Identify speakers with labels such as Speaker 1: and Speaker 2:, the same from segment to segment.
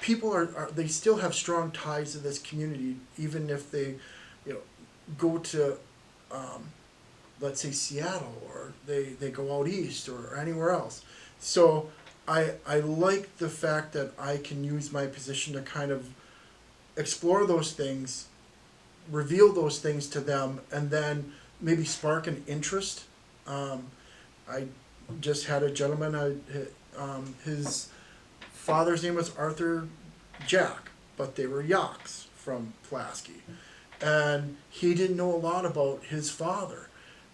Speaker 1: people they still have strong ties to this community, even if they, go to, let's say Seattle, or they go out east or anywhere else. So I like the fact that I can use my position to kind of explore those things, reveal those things to them, and then maybe spark an interest. I just had a gentleman, his father's name was Arthur Jack, but they were Yaks from Pulaski. And he didn't know a lot about his father.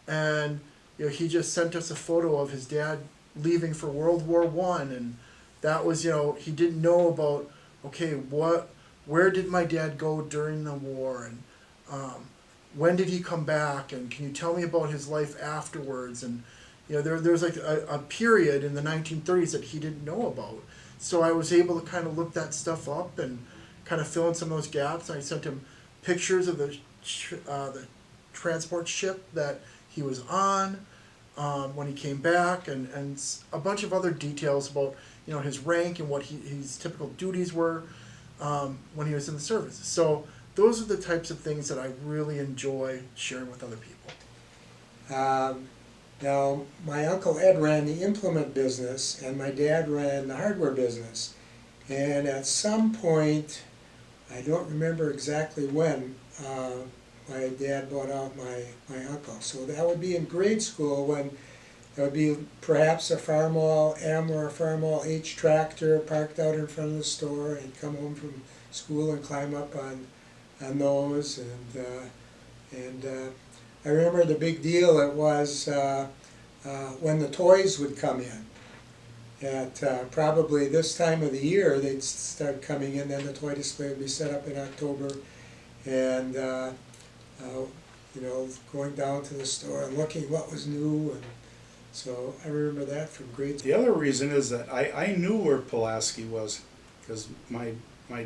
Speaker 1: And he just sent us a photo of his dad leaving for World War I, and that was, he didn't know about, okay, where did my dad go during the war, and when did he come back, and can you tell me about his life afterwards? And there's like a period in the 1930s that he didn't know about. So I was able to kind of look that stuff up and kind of fill in some of those gaps. I sent him pictures of the transport ship that he was on when he came back, and a bunch of other details about his rank and what his typical duties were when he was in the service. So those are the types of things that I really enjoy sharing with other people.
Speaker 2: Now, my Uncle Ed ran the implement business, and my dad ran the hardware business. And at some point, I don't remember exactly when, my dad bought out my uncle. So that would be in grade school, when there would be perhaps a Farmall M or a Farmall H tractor parked out in front of the store, and come home from school and climb up on those. And I remember the big deal it was when the toys would come in. At probably this time of the year, they'd start coming in. Then the toy display would be set up in October, and going down to the store and looking what was new. And so I remember that from grade school.
Speaker 3: The other reason is that I knew where Pulaski was, because my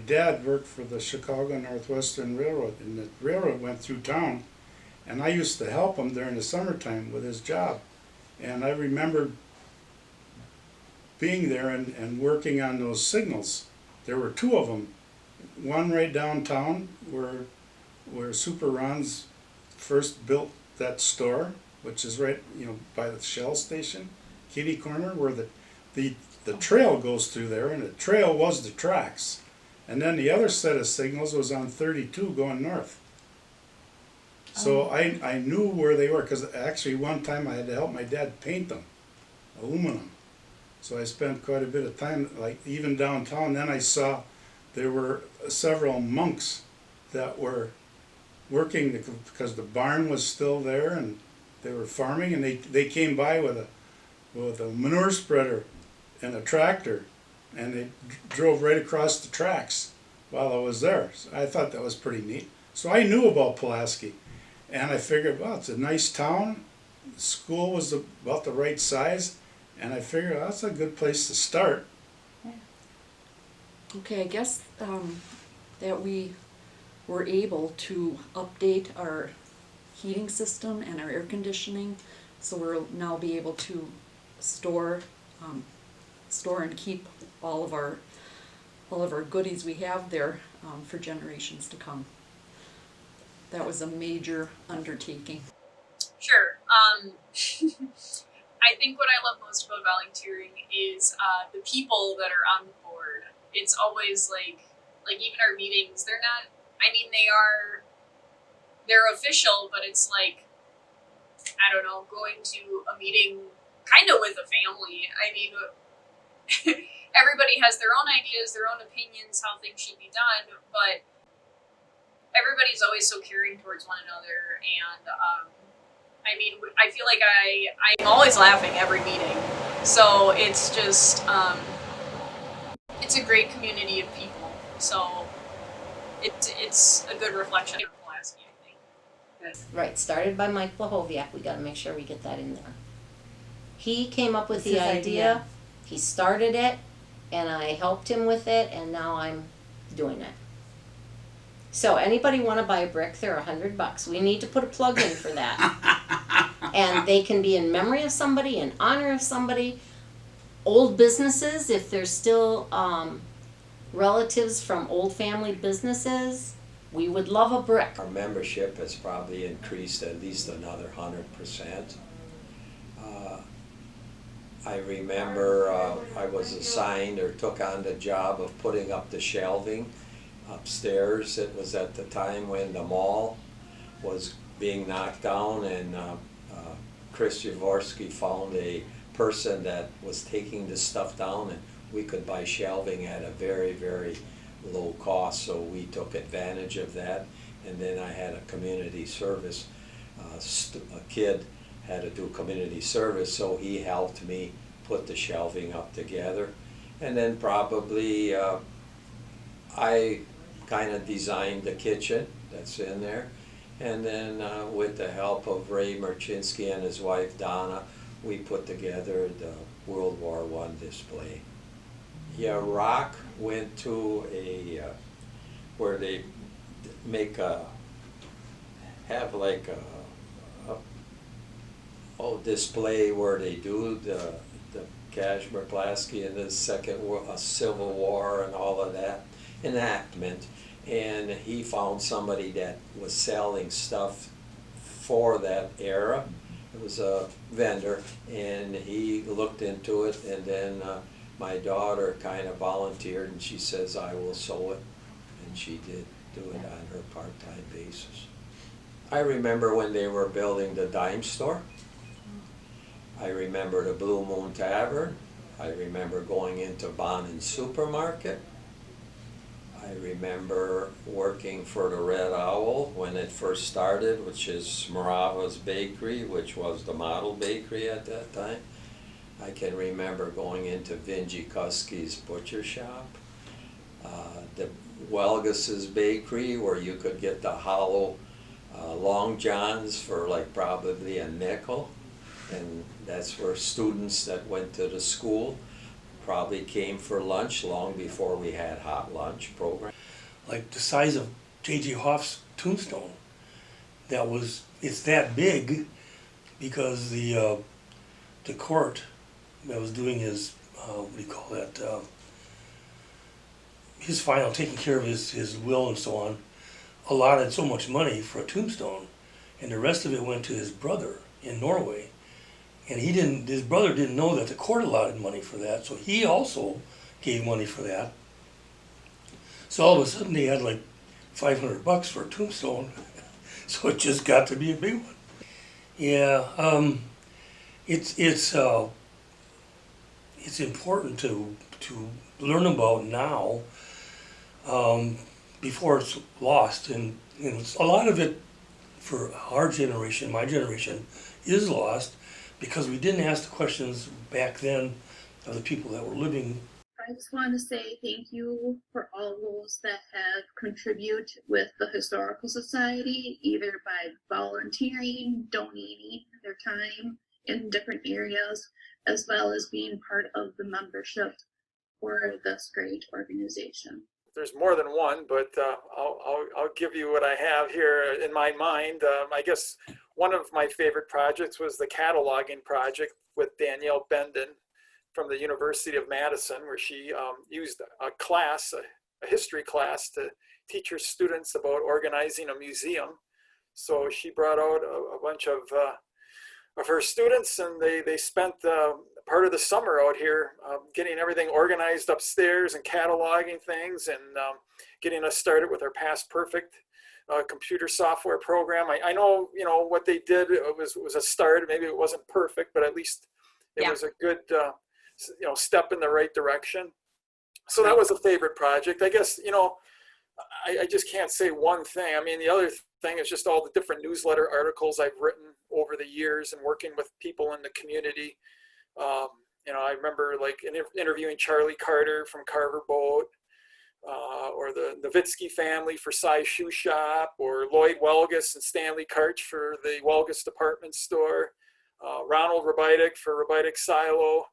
Speaker 3: dad worked for the Chicago Northwestern Railroad, and the railroad went through town, and I used to help him during the summertime with his job. And I remember being there and working on those signals. There were two of them. One right downtown where Super Ron's first built that store, which is right by the Shell station, Kitty Corner, where the trail goes through there, and the trail was the tracks. And then the other set of signals was on 32 going north. So I knew where they were, because actually one time I had to help my dad paint them, aluminum. So I spent quite a bit of time, like even downtown. Then I saw there were several monks that were working, because the barn was still there, and they were farming, and they came by with a manure spreader and a tractor, and they drove right across the tracks while I was there. So I thought that was pretty neat. So I knew about Pulaski. And I figured, well, it's a nice town. The school was about the right size, and I figured, well, that's a good place to start.
Speaker 4: Yeah. Okay, I guess that we were able to update our heating system and our air conditioning, so we'll now be able to store and keep all of our goodies we have there for generations to come. That was a major undertaking.
Speaker 5: Sure. I think what I love most about volunteering is the people that are on board. It's always like even our meetings, they're official, but it's like, I don't know, going to a meeting kind of with a family. I mean, everybody has their own ideas, their own opinions, how things should be done, but everybody's always so caring towards one another, and I feel like I'm always laughing every meeting, so it's just it's a great community of people, so it's a good reflection of Pulaski, I think.
Speaker 6: Right, started by Mike Blahoviak. We got to make sure we get that in there. He came up with
Speaker 7: It's
Speaker 6: the
Speaker 7: his idea.
Speaker 6: He started it, and I helped him with it, and now I'm doing it. So anybody want to buy a brick? They're $100. We need to put a plug in for that. And they can be in memory of somebody, in honor of somebody. Old businesses, if they're still relatives from old family businesses, we would love a brick.
Speaker 7: Our membership has probably increased at least another 100%. I remember I was assigned or took on the job of putting up the shelving upstairs. It was at the time when the mall was being knocked down, and Chris Jaworski found a person that was taking this stuff down, and we could buy shelving at a very, very low cost, so we took advantage of that. And then I had a community service, a kid had to do community service, so he helped me put the shelving up together. And then probably I kind of designed the kitchen that's in there. And then with the help of Ray Merchinsky and his wife Donna, we put together the World War I display. Yeah, Rock went to a, where they make have like a display where they do the Kashmir Pulaski and the Civil War and all of that enactment. And he found somebody that was selling stuff for that era. It was a vendor, and he looked into it, and then my daughter kind of volunteered, and she says, I will sew it, and she did do it on her part-time basis. I remember when they were building the dime store. I remember the Blue Moon Tavern. I remember going into Bonnin Supermarket. I remember working for the Red Owl when it first started, which is Smarava's Bakery, which was the model bakery at that time. I can remember going into Vinji Kuski's butcher shop, the Welgus's Bakery, where you could get the hollow Long Johns for like probably a nickel, and that's where students that went to the school probably came for lunch long before we had hot lunch program.
Speaker 8: Like the size of J.J. Hoff's tombstone. It's that big because the court that was doing his, what do you call that, his final, taking care of his will and so on, allotted so much money for a tombstone, and the rest of it went to his brother in Norway. And his brother didn't know that the court allotted money for that, so he also gave money for that. So all of a sudden they had like $500 for a tombstone, so it just got to be a big one. Yeah, it's important to learn about now before it's lost, and a lot of it for our generation, my generation, is lost because we didn't ask the questions back then of the people that were living.
Speaker 9: I just want to say thank you for all those that have contributed with the Historical Society, either by volunteering, donating their time in different areas, as well as being part of the membership for this great organization.
Speaker 10: There's more than one, but I'll give you what I have here in my mind. I guess one of my favorite projects was the cataloging project with Danielle Benden from the University of Madison, where she used a class, a history class, to teach her students about organizing a museum. So she brought out a bunch of her students, and they spent part of the summer out here getting everything organized upstairs and cataloging things, and getting us started with our Past Perfect computer software program. I know, what they did was a start. Maybe it wasn't perfect, but at least it was a good step in the right direction. So that was a favorite project. I guess, I just can't say one thing. I mean, the other thing is just all the different newsletter articles I've written over the years and working with people in the community. I remember like interviewing Charlie Carter from Carver Boat, or the Nowitzki family for Size Shoe Shop, or Lloyd Welgus and Stanley Karch for the Welgus Department Store, Ronald Robitek for Robitek Silo,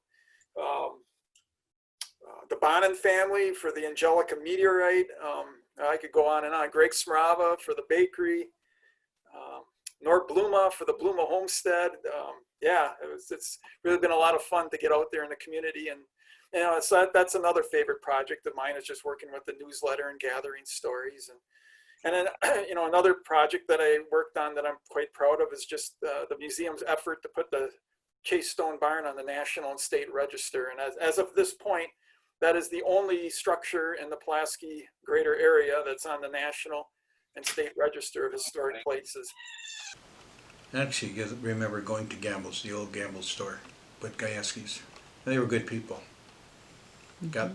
Speaker 10: the Bonnin family for the Angelica Meteorite. I could go on and on. Greg Smarava for the bakery, Nort Bluma for the Bluma Homestead. It's really been a lot of fun to get out there in the community and you know, so that's another favorite project of mine, is just working with the newsletter and gathering stories. And then, you know, another project that I worked on that I'm quite proud of is just the museum's effort to put the Chase Stone Barn on the National and State Register. And as of this point, that is the only structure in the Pulaski greater area that's on the National and State Register of Historic Places.
Speaker 11: Actually, I remember going to Gamble's, the old Gamble's store, with Gajewski's. They were good people. I got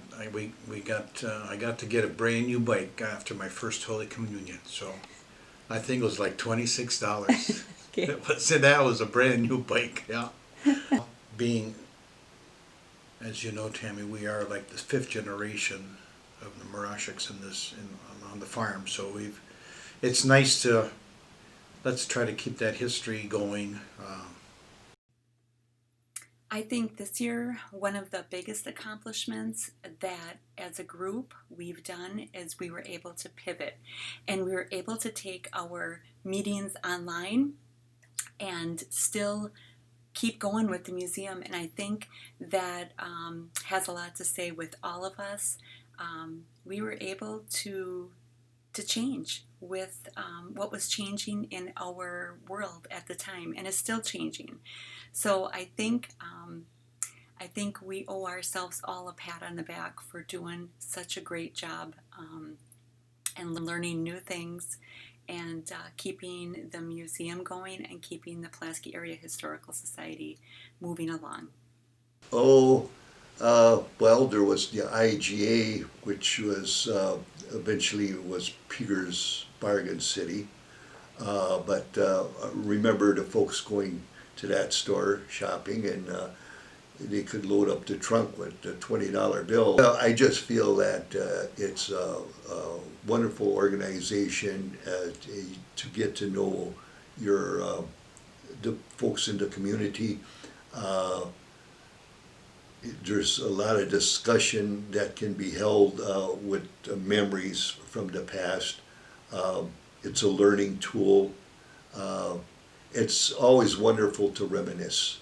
Speaker 11: to get a brand new bike after my first Holy Communion, so I think it was like $26.
Speaker 4: Okay.
Speaker 11: That was a brand new bike, yeah. Being, as you know, Tammy, we are like the 5th generation of the Marashiks on the farm, so it's nice to, let's try to keep that history going.
Speaker 12: I think this year, one of the biggest accomplishments that as a group we've done is we were able to pivot, and we were able to take our meetings online and still keep going with the museum. And I think that has a lot to say with all of us. We were able to change with what was changing in our world at the time, and is still changing. So I think we owe ourselves all a pat on the back for doing such a great job and learning new things, and keeping the museum going and keeping the Pulaski Area Historical Society moving along.
Speaker 13: Well, there was the IGA, which was eventually was Peter's Bargain City. But remember the folks going to that store shopping, and they could load up the trunk with a $20 bill. I just feel that it's a wonderful organization to get to know the folks in the community. There's a lot of discussion that can be held with memories from the past. It's a learning tool. It's always wonderful to reminisce.